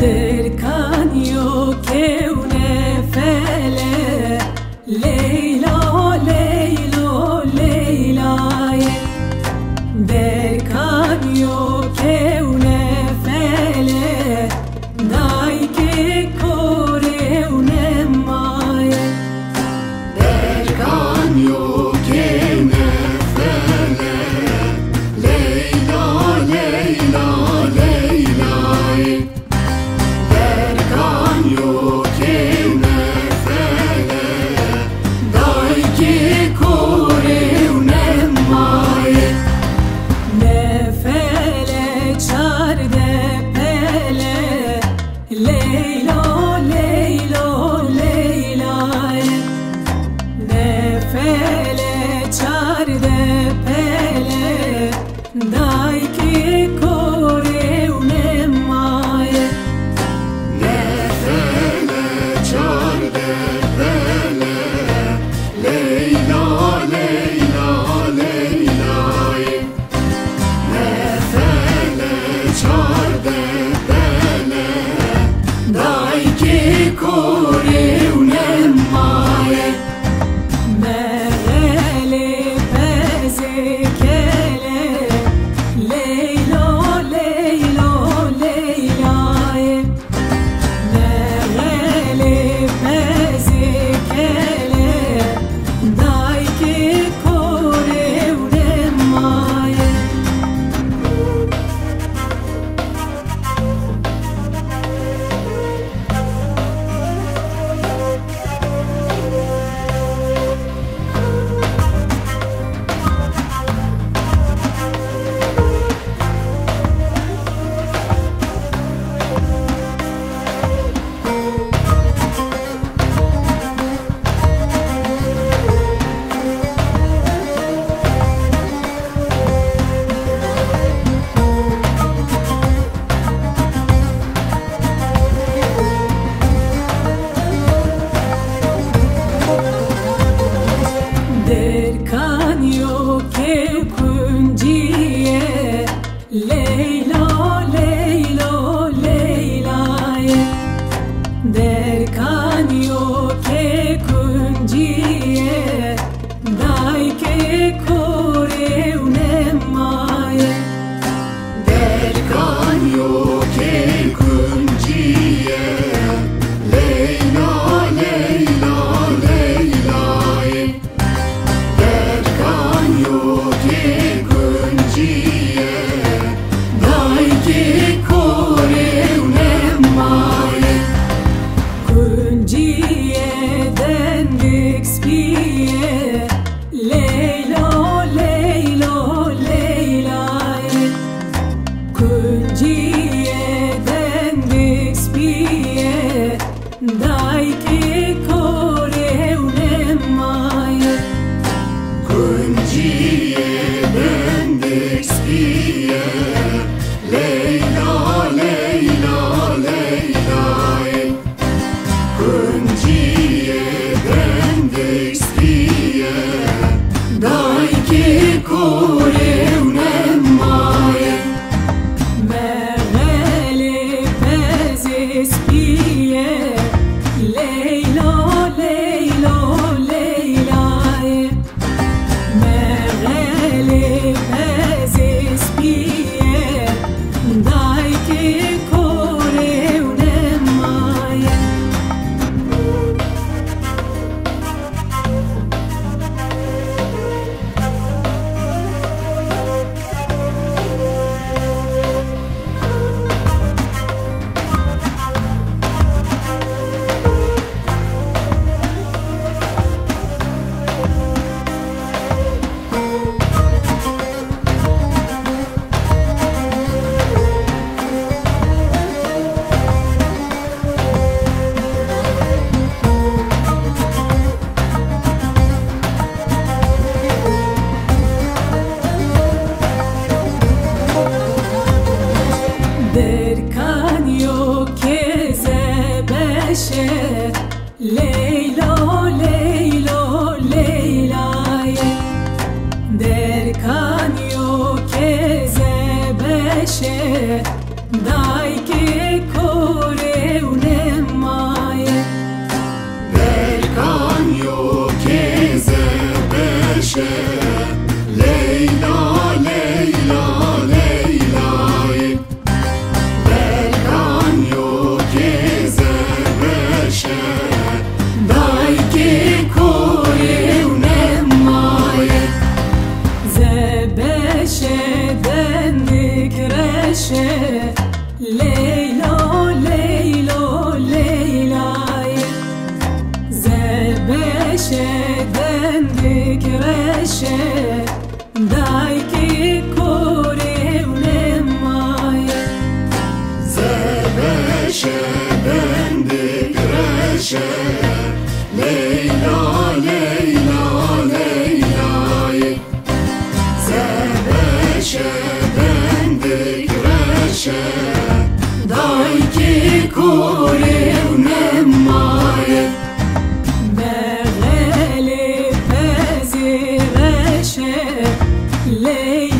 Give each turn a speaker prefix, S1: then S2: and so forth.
S1: درکان یو کونه فله لیلا لیلا لیلای درکان یو کونه فله دای که کوره اونه مایه
S2: درکان یو کونه فله لیلا لیلا لیلای درکان یو کونه فله دای که کوره اونه مایه
S1: نفله چارده پله لیلا لیلا لیلای نفله چارده پله دای که کوره اونه مایه
S2: نفله چارده پله لیلا لیلا لیلای نفله چارده پله دای که کوره اونه مایه
S1: مغلی پزکله لیلا لیلا لیلای مغلی پزکله دای که کوره اونه مایه درکان یو که کنجیه لیلا لیلا لیلای درکان یو که کنجیه دای که کوره اونه مایه
S2: درکان یو که کنجیه لیلا لیلا لیلای درکان یو که کنجیه دای که کوره اونه مایه
S1: کنجیه دندک سپیه لیلا لیلا لیلای کنجیه دندک سپیه دای که کوره اونه مایه
S2: کنجیه بندک سپیه لیلا لیلا لیلای کنجیه بندک سپیه دای که کوره اونه مایه
S1: مغلی پز سپیه لیلا لیلا لیلای مغلی پز سپیه دای که کوره اونه مایه درکان یو که زبشه لیلا لیلا لیلای درکان یو که زبشه دای که کوره Leylo, Leylo, Leyla'yı Zebeşe dendik reşe Dayki kurevnemaya
S2: Zebeşe dendik reşe Leyla, Leyla, Leyla'yı Zebeşe dendik reşe Dayki kurevnemaya
S1: Meğeli pezi reşe Leyla